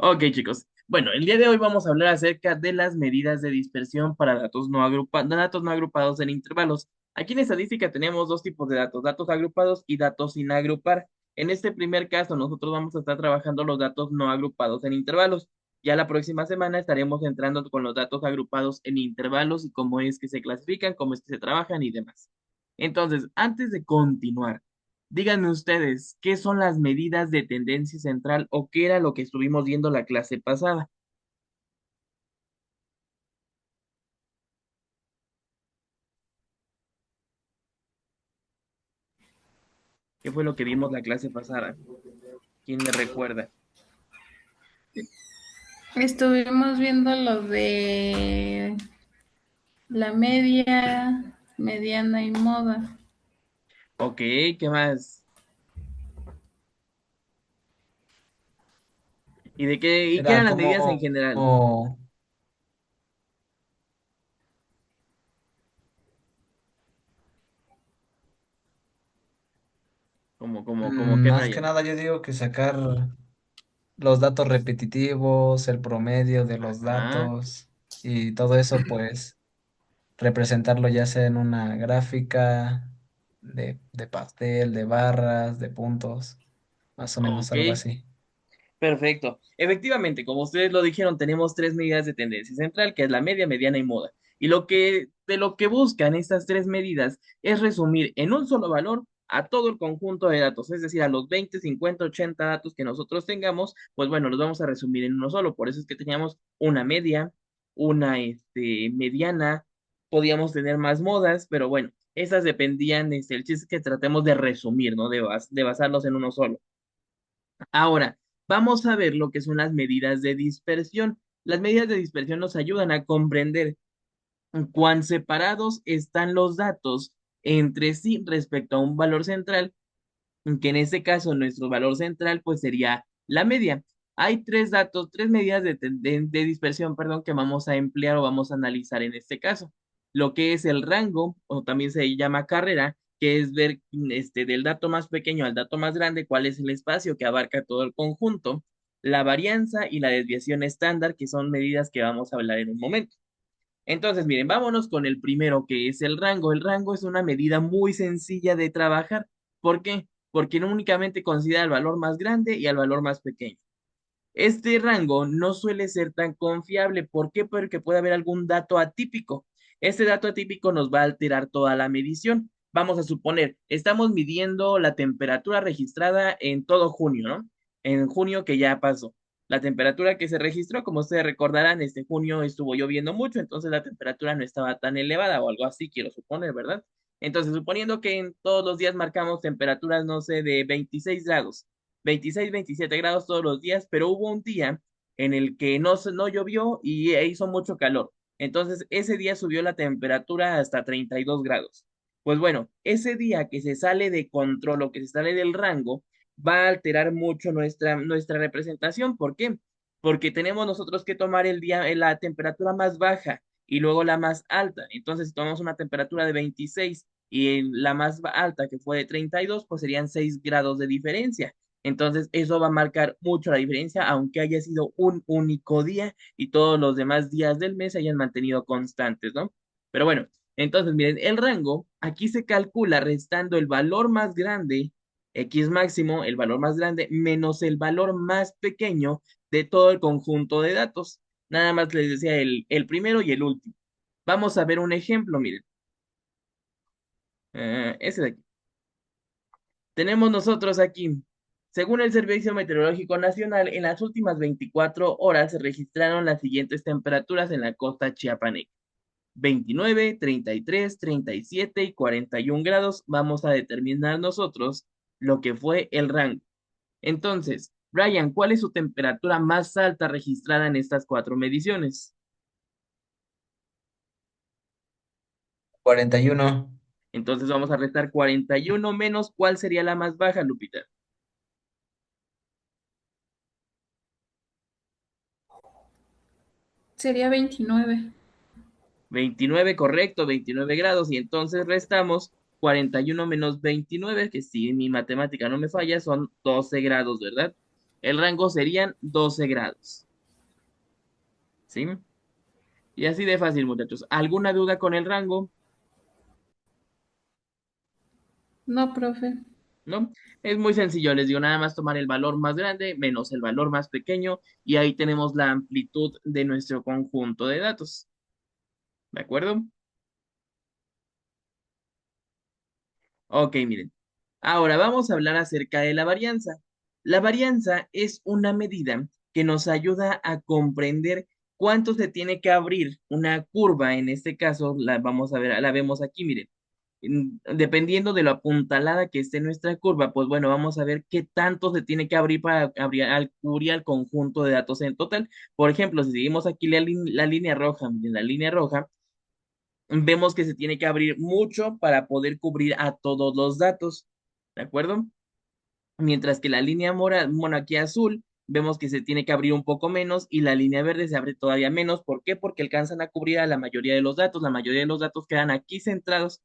Ok, chicos. Bueno, el día de hoy vamos a hablar acerca de las medidas de dispersión para datos no agrupados en intervalos. Aquí en estadística tenemos dos tipos de datos, datos agrupados y datos sin agrupar. En este primer caso, nosotros vamos a estar trabajando los datos no agrupados en intervalos. Ya la próxima semana estaremos entrando con los datos agrupados en intervalos y cómo es que se clasifican, cómo es que se trabajan y demás. Entonces, antes de continuar, díganme ustedes, ¿qué son las medidas de tendencia central o qué era lo que estuvimos viendo la clase pasada? ¿Qué fue lo que vimos la clase pasada? ¿Quién me recuerda? Estuvimos viendo lo de la media, mediana y moda. Ok, ¿qué más? ¿Y qué Era eran las medidas en como, general? Como qué más que Brian. nada yo digo que sacar los datos repetitivos, el promedio de los Ajá, datos y todo eso, pues representarlo ya sea en una gráfica de pastel, de barras, de puntos, más o menos ok, algo así. perfecto. Efectivamente, como ustedes lo dijeron, tenemos tres medidas de tendencia central, que es la media, mediana y moda. Y de lo que buscan estas tres medidas es resumir en un solo valor a todo el conjunto de datos, es decir, a los 20, 50, 80 datos que nosotros tengamos, pues bueno, los vamos a resumir en uno solo. Por eso es que teníamos una media, una mediana, podíamos tener más modas, pero bueno, esas dependían, el chiste es que tratemos de resumir, ¿no? De basarlos en uno solo. Ahora, vamos a ver lo que son las medidas de dispersión. Las medidas de dispersión nos ayudan a comprender cuán separados están los datos entre sí respecto a un valor central, que en este caso nuestro valor central pues sería la media. Hay tres medidas de dispersión, perdón, que vamos a emplear o vamos a analizar en este caso. Lo que es el rango, o también se llama carrera, que es ver del dato más pequeño al dato más grande, cuál es el espacio que abarca todo el conjunto, la varianza y la desviación estándar, que son medidas que vamos a hablar en un momento. Entonces, miren, vámonos con el primero, que es el rango. El rango es una medida muy sencilla de trabajar. ¿Por qué? Porque no únicamente considera el valor más grande y el valor más pequeño. Este rango no suele ser tan confiable. ¿Por qué? Porque puede haber algún dato atípico. Este dato atípico nos va a alterar toda la medición. Vamos a suponer, estamos midiendo la temperatura registrada en todo junio, ¿no? En junio que ya pasó. La temperatura que se registró, como ustedes recordarán, este junio estuvo lloviendo mucho, entonces la temperatura no estaba tan elevada o algo así, quiero suponer, ¿verdad? Entonces, suponiendo que en todos los días marcamos temperaturas, no sé, de 26 grados, 26, 27 grados todos los días, pero hubo un día en el que no llovió y hizo mucho calor. Entonces, ese día subió la temperatura hasta 32 grados. Pues bueno, ese día que se sale de control o que se sale del rango, va a alterar mucho nuestra representación. ¿Por qué? Porque tenemos nosotros que tomar la temperatura más baja y luego la más alta. Entonces, si tomamos una temperatura de 26 y la más alta que fue de 32, pues serían 6 grados de diferencia. Entonces, eso va a marcar mucho la diferencia, aunque haya sido un único día y todos los demás días del mes se hayan mantenido constantes, ¿no? Pero bueno, entonces, miren, el rango aquí se calcula restando el valor más grande, X máximo, el valor más grande, menos el valor más pequeño de todo el conjunto de datos. Nada más les decía el primero y el último. Vamos a ver un ejemplo, miren. Ese de aquí. Tenemos nosotros aquí, según el Servicio Meteorológico Nacional, en las últimas 24 horas se registraron las siguientes temperaturas en la costa chiapaneca. 29, 33, 37 y 41 grados. Vamos a determinar nosotros lo que fue el rango. Entonces, Brian, ¿cuál es su temperatura más alta registrada en estas cuatro mediciones? 41. Entonces vamos a restar 41 menos, ¿cuál sería la más baja, Lupita? Sería 29. 29, correcto, 29 grados, y entonces restamos 41 menos 29, que si mi matemática no me falla, son 12 grados, ¿verdad? El rango serían 12 grados. ¿Sí? Y así de fácil, muchachos. ¿Alguna duda con el rango? No, profe. ¿No? Es muy sencillo, les digo, nada más tomar el valor más grande menos el valor más pequeño y ahí tenemos la amplitud de nuestro conjunto de datos. ¿De acuerdo? Ok, miren. Ahora vamos a hablar acerca de la varianza. La varianza es una medida que nos ayuda a comprender cuánto se tiene que abrir una curva. En este caso, la vamos a ver, la vemos aquí, miren. Dependiendo de lo apuntalada que esté nuestra curva, pues bueno, vamos a ver qué tanto se tiene que abrir para cubrir al conjunto de datos en total. Por ejemplo, si seguimos aquí la línea roja, miren, la línea roja, vemos que se tiene que abrir mucho para poder cubrir a todos los datos, ¿de acuerdo? Mientras que la línea bueno, aquí azul, vemos que se tiene que abrir un poco menos y la línea verde se abre todavía menos. ¿Por qué? Porque alcanzan a cubrir a la mayoría de los datos. La mayoría de los datos quedan aquí centrados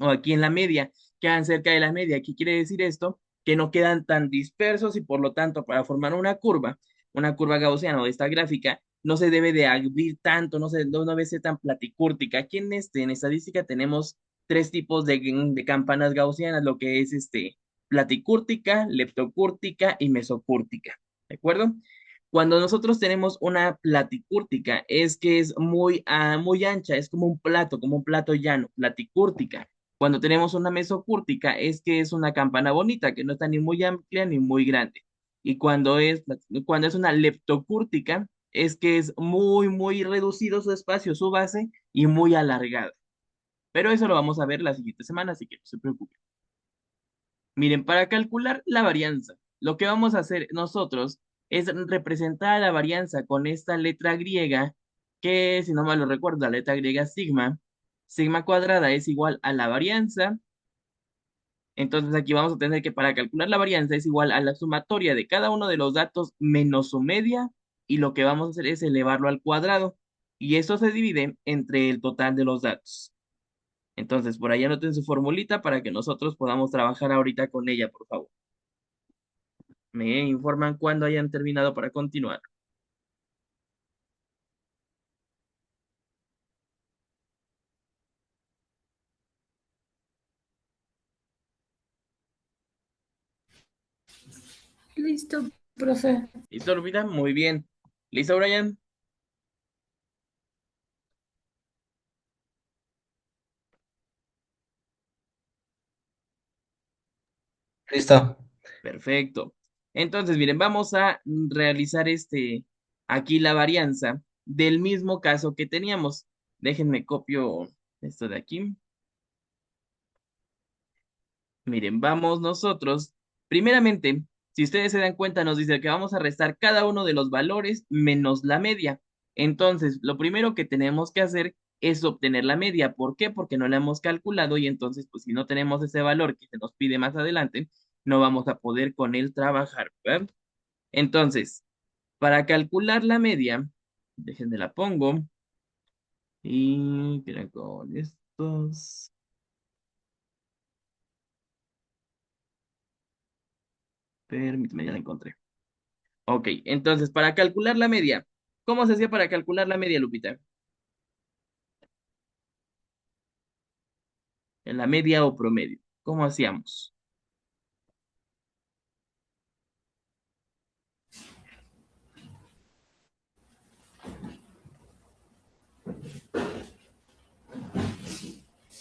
o aquí en la media, quedan cerca de la media. ¿Qué quiere decir esto? Que no quedan tan dispersos y por lo tanto para formar una curva gaussiana o de esta gráfica, no se debe de abrir tanto, no debe ser tan platicúrtica. Aquí en estadística tenemos tres tipos de campanas gaussianas, lo que es platicúrtica, leptocúrtica y mesocúrtica. ¿De acuerdo? Cuando nosotros tenemos una platicúrtica, es que es muy ancha, es como un plato llano, platicúrtica. Cuando tenemos una mesocúrtica, es que es una campana bonita, que no está ni muy amplia ni muy grande. Y cuando es una leptocúrtica, es que es muy reducido su espacio, su base, y muy alargada. Pero eso lo vamos a ver la siguiente semana, así que no se preocupen. Miren, para calcular la varianza, lo que vamos a hacer nosotros es representar la varianza con esta letra griega, que si no mal lo recuerdo, la letra griega sigma. Sigma cuadrada es igual a la varianza. Entonces aquí vamos a tener que para calcular la varianza es igual a la sumatoria de cada uno de los datos menos su media, y lo que vamos a hacer es elevarlo al cuadrado. Y eso se divide entre el total de los datos. Entonces, por ahí anoten su formulita para que nosotros podamos trabajar ahorita con ella, por favor. Me informan cuando hayan terminado para continuar. Listo, profe. ¿Listo, Lupita? Muy bien. ¿Listo, Brian? Listo. Perfecto. Entonces, miren, vamos a realizar aquí la varianza del mismo caso que teníamos. Déjenme copio esto de aquí. Miren, vamos nosotros. Primeramente, si ustedes se dan cuenta, nos dice que vamos a restar cada uno de los valores menos la media. Entonces, lo primero que tenemos que hacer es obtener la media. ¿Por qué? Porque no la hemos calculado y entonces, pues si no tenemos ese valor que se nos pide más adelante, no vamos a poder con él trabajar, ¿verdad? Entonces, para calcular la media, déjenme la pongo y miren con estos. Permíteme, ya la encontré. Ok, entonces, para calcular la media, ¿cómo se hacía para calcular la media, Lupita? En la media o promedio. ¿Cómo hacíamos?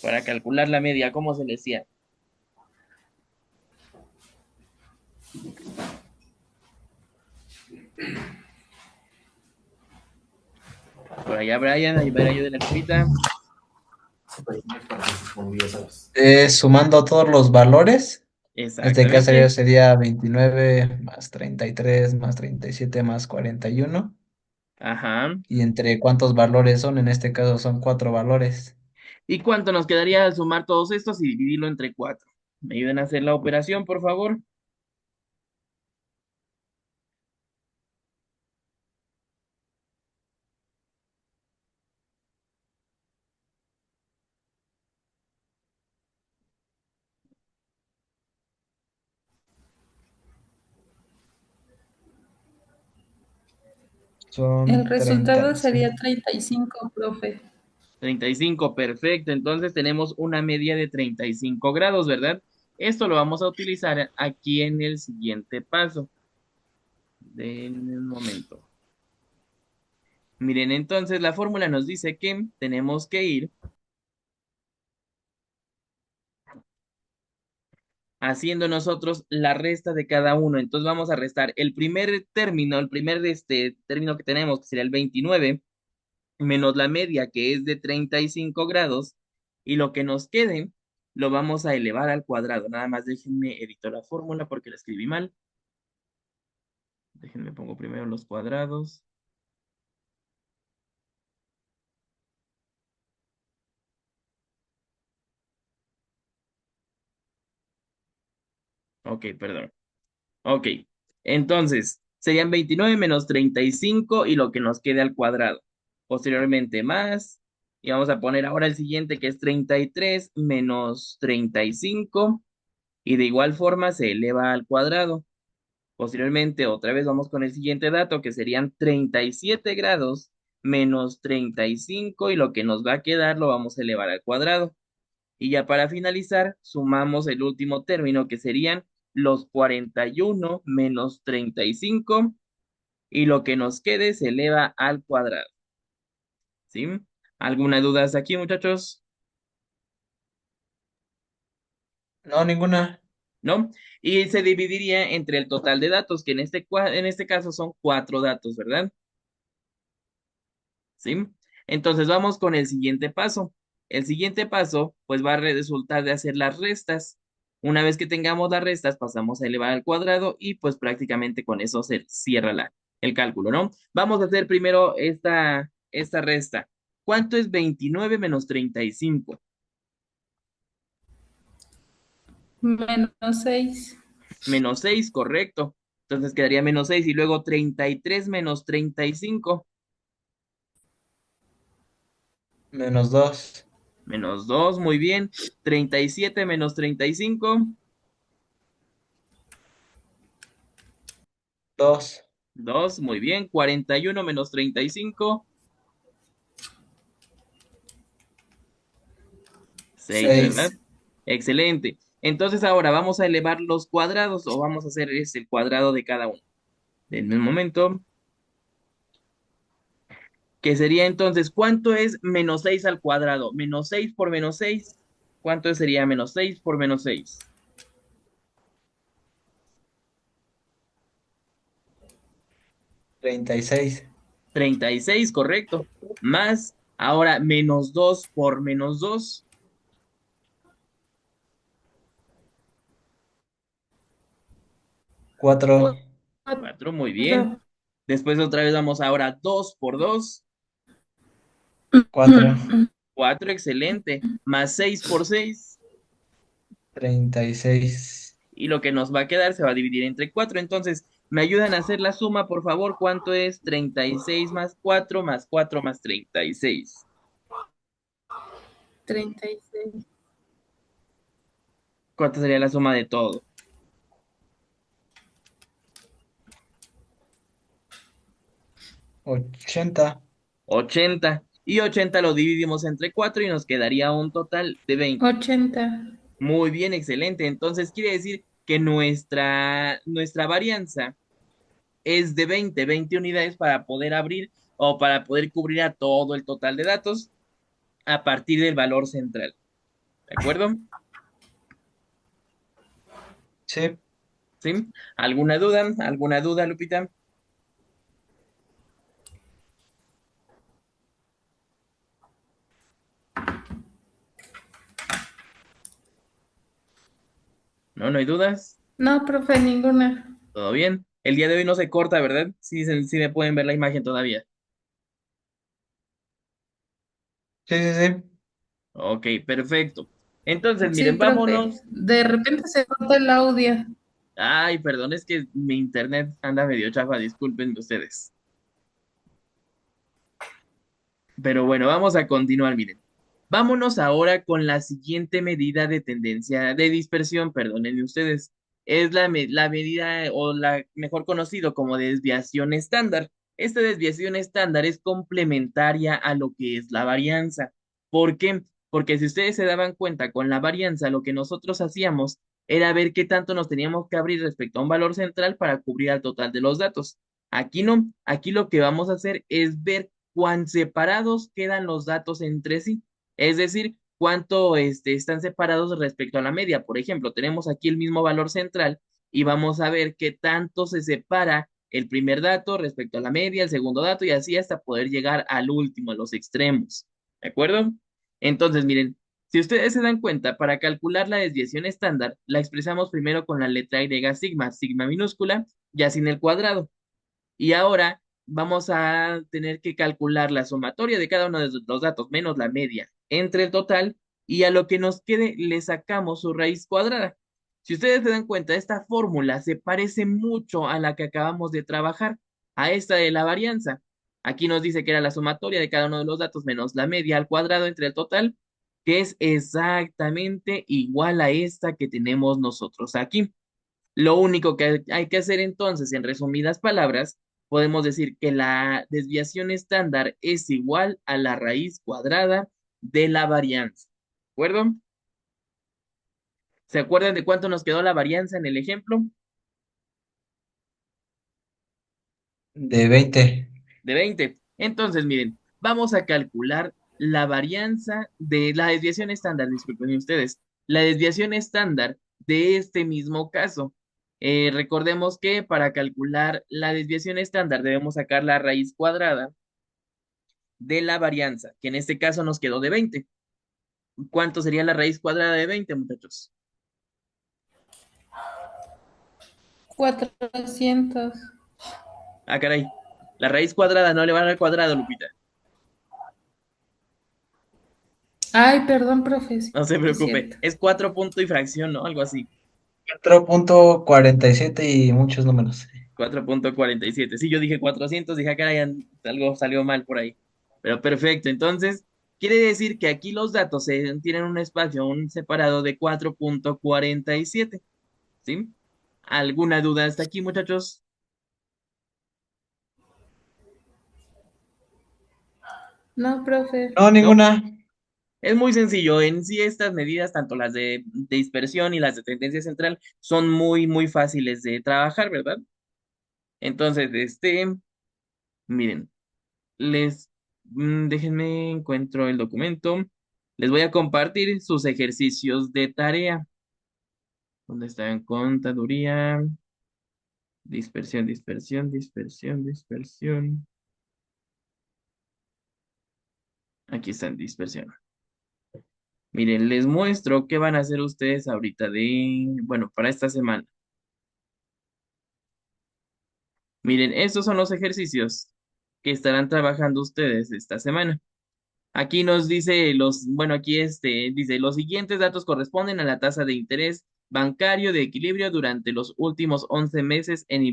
Para calcular la media, ¿cómo se le decía? Por allá, Brian, ahí ver ayuda de la Lupita. Sumando todos los valores, en este caso ya Exactamente. sería 29 más 33 más 37 más 41. Ajá. ¿Y entre cuántos valores son? En este caso son cuatro valores. ¿Y cuánto nos quedaría al sumar todos estos y dividirlo entre cuatro? ¿Me ayudan a hacer la operación, por favor? El Son resultado sería 35. 35, profe. 35, perfecto. Entonces tenemos una media de 35 grados, ¿verdad? Esto lo vamos a utilizar aquí en el siguiente paso. Denme un momento. Miren, entonces la fórmula nos dice que tenemos que ir haciendo nosotros la resta de cada uno. Entonces vamos a restar el primer término, el primer término que tenemos, que sería el 29, menos la media, que es de 35 grados, y lo que nos quede lo vamos a elevar al cuadrado. Nada más déjenme editar la fórmula porque la escribí mal. Déjenme pongo primero los cuadrados. Ok, perdón. Ok, entonces serían 29 menos 35 y lo que nos quede al cuadrado. Posteriormente más, y vamos a poner ahora el siguiente que es 33 menos 35 y de igual forma se eleva al cuadrado. Posteriormente otra vez vamos con el siguiente dato que serían 37 grados menos 35 y lo que nos va a quedar lo vamos a elevar al cuadrado. Y ya para finalizar, sumamos el último término que serían los 41 menos 35 y lo que nos quede se eleva al cuadrado. ¿Sí? ¿Alguna duda hasta aquí, muchachos? No, ninguna. ¿No? Y se dividiría entre el total de datos, que en este caso son cuatro datos, ¿verdad? ¿Sí? Entonces vamos con el siguiente paso. El siguiente paso, pues va a resultar de hacer las restas. Una vez que tengamos las restas, pasamos a elevar al cuadrado y pues prácticamente con eso se cierra el cálculo, ¿no? Vamos a hacer primero esta resta. ¿Cuánto es 29 menos 35? -6. Menos 6, correcto. Entonces quedaría menos 6 y luego 33 menos 35. -2. Menos 2, muy bien. 37 menos 35. 2. 2, muy bien. 41 menos 35, 6, ¿verdad? 6. Excelente. Entonces ahora vamos a elevar los cuadrados o vamos a hacer el cuadrado de cada uno. Denme un momento. Que sería entonces, ¿cuánto es menos 6 al cuadrado? Menos 6 por menos 6. ¿Cuánto sería menos 6 por menos 6? 36. 36, correcto. Más, ahora menos 2 por menos 2. 4. 4, muy bien. Después otra vez vamos ahora 2 por 2. 4. 4, excelente. Más 6 por 6. 36. Y lo que nos va a quedar se va a dividir entre 4. Entonces, ¿me ayudan a hacer la suma, por favor? ¿Cuánto es 36 más 4 más 4 más 36? 36. ¿Cuánto sería la suma de todo? 80. 80. Y 80 lo dividimos entre 4 y nos quedaría un total de 20. 80. Muy bien, excelente. Entonces quiere decir que nuestra varianza es de 20 unidades para poder abrir o para poder cubrir a todo el total de datos a partir del valor central. ¿De acuerdo? Sí. ¿Sí? ¿Alguna duda? ¿Alguna duda, Lupita? ¿No? ¿No hay dudas? No, profe, ninguna. ¿Todo bien? El día de hoy no se corta, ¿verdad? Sí, sí me pueden ver la imagen todavía. Sí, sí, sí. Ok, perfecto. Entonces, Sí, miren, profe. vámonos. De repente se corta el audio. Ay, perdón, es que mi internet anda medio chafa, disculpen ustedes. Pero bueno, vamos a continuar, miren. Vámonos ahora con la siguiente medida de tendencia, de dispersión, perdónenme ustedes. Es la medida o la mejor conocido como desviación estándar. Esta desviación estándar es complementaria a lo que es la varianza. ¿Por qué? Porque si ustedes se daban cuenta con la varianza, lo que nosotros hacíamos era ver qué tanto nos teníamos que abrir respecto a un valor central para cubrir al total de los datos. Aquí no, aquí lo que vamos a hacer es ver cuán separados quedan los datos entre sí. Es decir, cuánto están separados respecto a la media. Por ejemplo, tenemos aquí el mismo valor central y vamos a ver qué tanto se separa el primer dato respecto a la media, el segundo dato y así hasta poder llegar al último, a los extremos. ¿De acuerdo? Entonces, miren, si ustedes se dan cuenta, para calcular la desviación estándar, la expresamos primero con la letra griega sigma, sigma minúscula, ya sin el cuadrado. Y ahora vamos a tener que calcular la sumatoria de cada uno de los datos menos la media entre el total y a lo que nos quede le sacamos su raíz cuadrada. Si ustedes se dan cuenta, esta fórmula se parece mucho a la que acabamos de trabajar, a esta de la varianza. Aquí nos dice que era la sumatoria de cada uno de los datos menos la media al cuadrado entre el total, que es exactamente igual a esta que tenemos nosotros aquí. Lo único que hay que hacer entonces, en resumidas palabras, podemos decir que la desviación estándar es igual a la raíz cuadrada de la varianza. ¿De acuerdo? ¿Se acuerdan de cuánto nos quedó la varianza en el ejemplo? De 20. De 20. Entonces, miren, vamos a calcular la varianza de la desviación estándar, disculpen ustedes, la desviación estándar de este mismo caso. Recordemos que para calcular la desviación estándar debemos sacar la raíz cuadrada de la varianza, que en este caso nos quedó de 20. ¿Cuánto sería la raíz cuadrada de 20, muchachos? 400. Ah, caray. La raíz cuadrada no le va a dar al cuadrado, Lupita. Ay, perdón, profe. Sí, No se es preocupe. cierto. Es 4 punto y fracción, ¿no? Algo así. 4.47 y muchos números. 4.47. Sí, yo dije 400, dije, ah, caray, algo salió mal por ahí. Pero perfecto, entonces, quiere decir que aquí los datos tienen un espacio un separado de 4.47. ¿Sí? ¿Alguna duda hasta aquí, muchachos? No, profe. No, ¿No? ninguna. Es muy sencillo. En sí, estas medidas, tanto las de dispersión y las de tendencia central, son muy, muy fáciles de trabajar, ¿verdad? Entonces, miren. Déjenme encuentro el documento. Les voy a compartir sus ejercicios de tarea. ¿Dónde está? En contaduría, dispersión, dispersión, dispersión, dispersión. Aquí está en dispersión. Miren, les muestro qué van a hacer ustedes ahorita bueno, para esta semana. Miren, estos son los ejercicios que estarán trabajando ustedes esta semana. Aquí nos dice bueno, aquí dice, los siguientes datos corresponden a la tasa de interés bancario de equilibrio durante los últimos 11 meses en una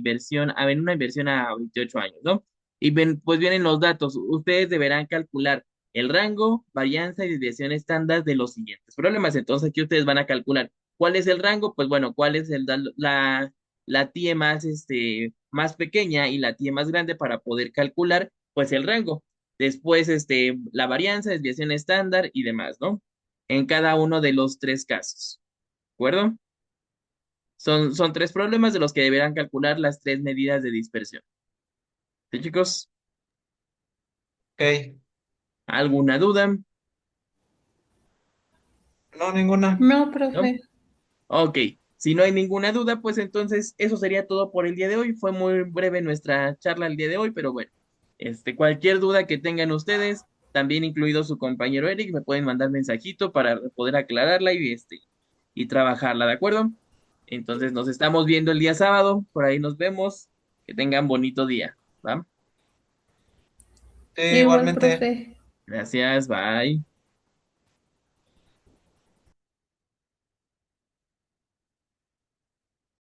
inversión a 28 años, ¿no? Y pues vienen los datos. Ustedes deberán calcular el rango, varianza y desviación estándar de los siguientes problemas. Entonces aquí ustedes van a calcular cuál es el rango, pues bueno, cuál es la TIE más pequeña y la TIE más grande para poder calcular pues el rango. Después, la varianza, desviación estándar y demás, ¿no? En cada uno de los tres casos. ¿De acuerdo? Son tres problemas de los que deberán calcular las tres medidas de dispersión. ¿Sí, chicos? Ok. ¿Alguna duda? No, ninguna. No, ¿No? profe. Ok. Si no hay ninguna duda, pues entonces eso sería todo por el día de hoy. Fue muy breve nuestra charla el día de hoy, pero bueno, cualquier duda que tengan ustedes, también incluido su compañero Eric, me pueden mandar mensajito para poder aclararla y trabajarla, ¿de acuerdo? Entonces nos estamos viendo el día sábado, por ahí nos vemos. Que tengan bonito día, ¿va? Sí, Igual, igualmente. profe. Gracias, bye.